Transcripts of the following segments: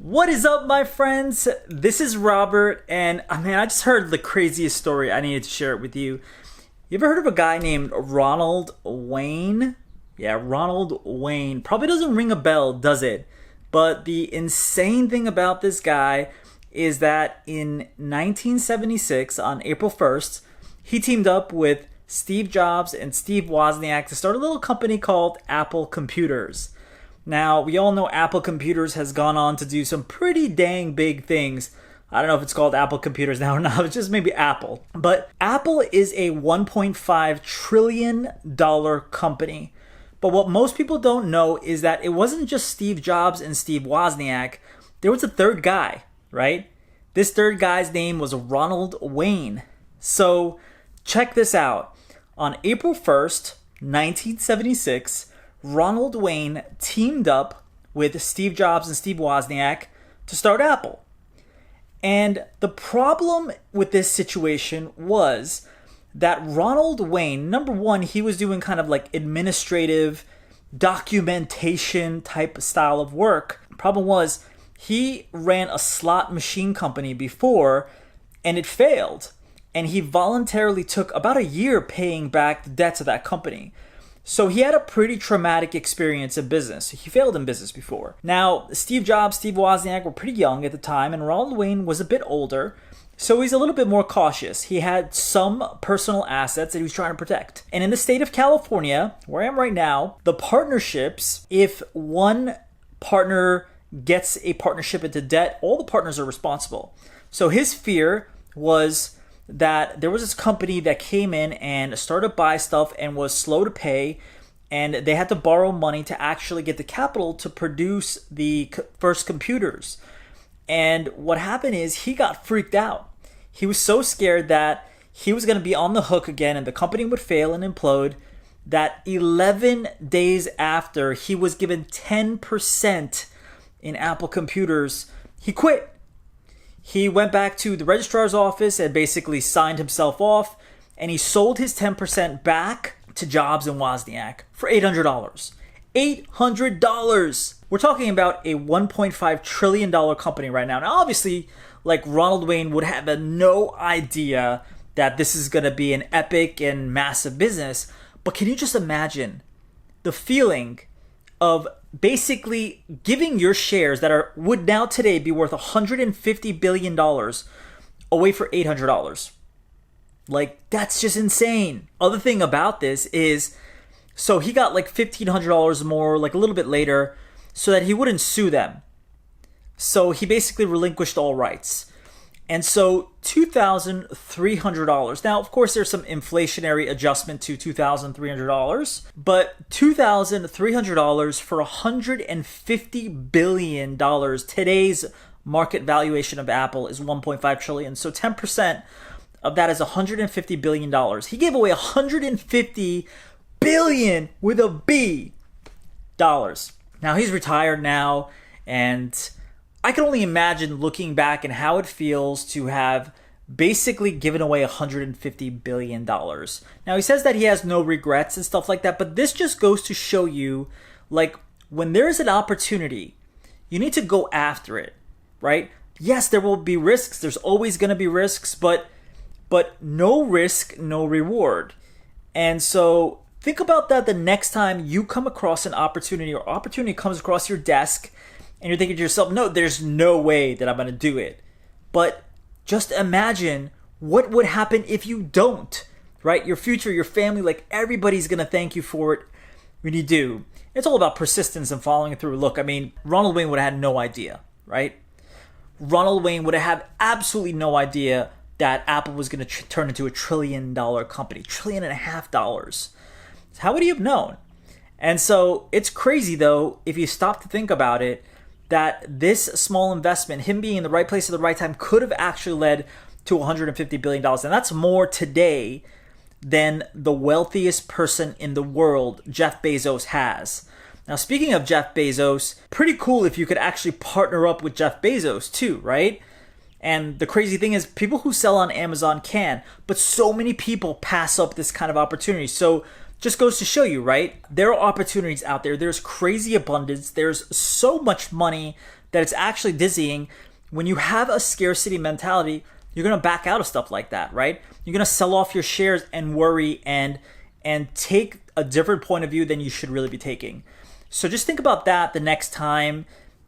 What is up, my friends? This is Robert, and I just heard the craziest story. I needed to share it with you. You ever heard of a guy named Ronald Wayne? Yeah, Ronald Wayne. Probably doesn't ring a bell, does it? But the insane thing about this guy is that in 1976, on April 1st, he teamed up with Steve Jobs and Steve Wozniak to start a little company called Apple Computers. Now, we all know Apple Computers has gone on to do some pretty dang big things. I don't know if it's called Apple Computers now or not, it's just maybe Apple. But Apple is a $1.5 trillion company. But what most people don't know is that it wasn't just Steve Jobs and Steve Wozniak. There was a third guy, right? This third guy's name was Ronald Wayne. So check this out. On April 1st, 1976, Ronald Wayne teamed up with Steve Jobs and Steve Wozniak to start Apple. And the problem with this situation was that Ronald Wayne, number one, he was doing kind of like administrative documentation type style of work. Problem was, he ran a slot machine company before and it failed. And he voluntarily took about a year paying back the debts of that company. So he had a pretty traumatic experience in business. He failed in business before. Now, Steve Jobs, Steve Wozniak were pretty young at the time, and Ronald Wayne was a bit older, so he's a little bit more cautious. He had some personal assets that he was trying to protect. And in the state of California, where I am right now, the partnerships, if one partner gets a partnership into debt, all the partners are responsible. So his fear was that there was this company that came in and started to buy stuff and was slow to pay, and they had to borrow money to actually get the capital to produce the first computers. And what happened is he got freaked out. He was so scared that he was going to be on the hook again and the company would fail and implode, that 11 days after he was given 10% in Apple Computers, he quit. He went back to the registrar's office and basically signed himself off, and he sold his 10% back to Jobs and Wozniak for $800. $800! We're talking about a $1.5 trillion company right now. Now, obviously, like Ronald Wayne would have no idea that this is going to be an epic and massive business, but can you just imagine the feeling of basically giving your shares that would now today be worth $150 billion away for $800. Like, that's just insane. Other thing about this is, so he got like $1,500 more, like a little bit later, so that he wouldn't sue them. So he basically relinquished all rights. And so $2,300. Now, of course, there's some inflationary adjustment to $2,300, but $2,300 for $150 billion. Today's market valuation of Apple is $1.5 trillion. So 10% of that is $150 billion. He gave away $150 billion with a B dollars. Now, he's retired now, and I can only imagine looking back and how it feels to have basically given away $150 billion. Now, he says that he has no regrets and stuff like that, but this just goes to show you, like, when there's an opportunity, you need to go after it, right? Yes, there will be risks. There's always going to be risks, but no risk, no reward. And so think about that the next time you come across an opportunity or opportunity comes across your desk, and you're thinking to yourself, no, there's no way that I'm going to do it. But just imagine what would happen if you don't, right? Your future, your family, like everybody's going to thank you for it when you do. It's all about persistence and following through. Look, Ronald Wayne would have had no idea, right? Ronald Wayne would have had absolutely no idea that Apple was going to turn into $1 trillion company, $1.5 trillion. How would he have known? And so it's crazy, though, if you stop to think about it, that this small investment, him being in the right place at the right time, could have actually led to $150 billion. And that's more today than the wealthiest person in the world, Jeff Bezos, has. Now, speaking of Jeff Bezos, pretty cool if you could actually partner up with Jeff Bezos too, right? And the crazy thing is, people who sell on Amazon can, but so many people pass up this kind of opportunity. So just goes to show you, right? There are opportunities out there. There's crazy abundance. There's so much money that it's actually dizzying. When you have a scarcity mentality, you're going to back out of stuff like that, right? You're going to sell off your shares and worry and take a different point of view than you should really be taking. So just think about that the next time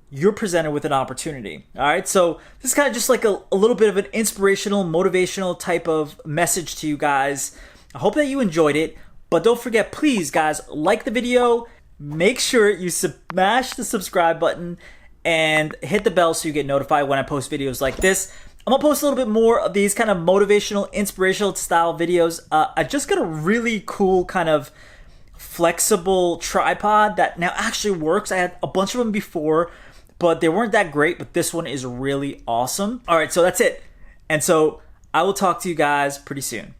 you're presented with an opportunity. All right, so this is kind of just like a little bit of an inspirational, motivational type of message to you guys. I hope that you enjoyed it, but don't forget, please guys, like the video, make sure you smash the subscribe button and hit the bell so you get notified when I post videos like this. I'm gonna post a little bit more of these kind of motivational, inspirational style videos. I just got a really cool kind of flexible tripod that now actually works. I had a bunch of them before, but they weren't that great, but this one is really awesome. All right, so that's it. And so I will talk to you guys pretty soon.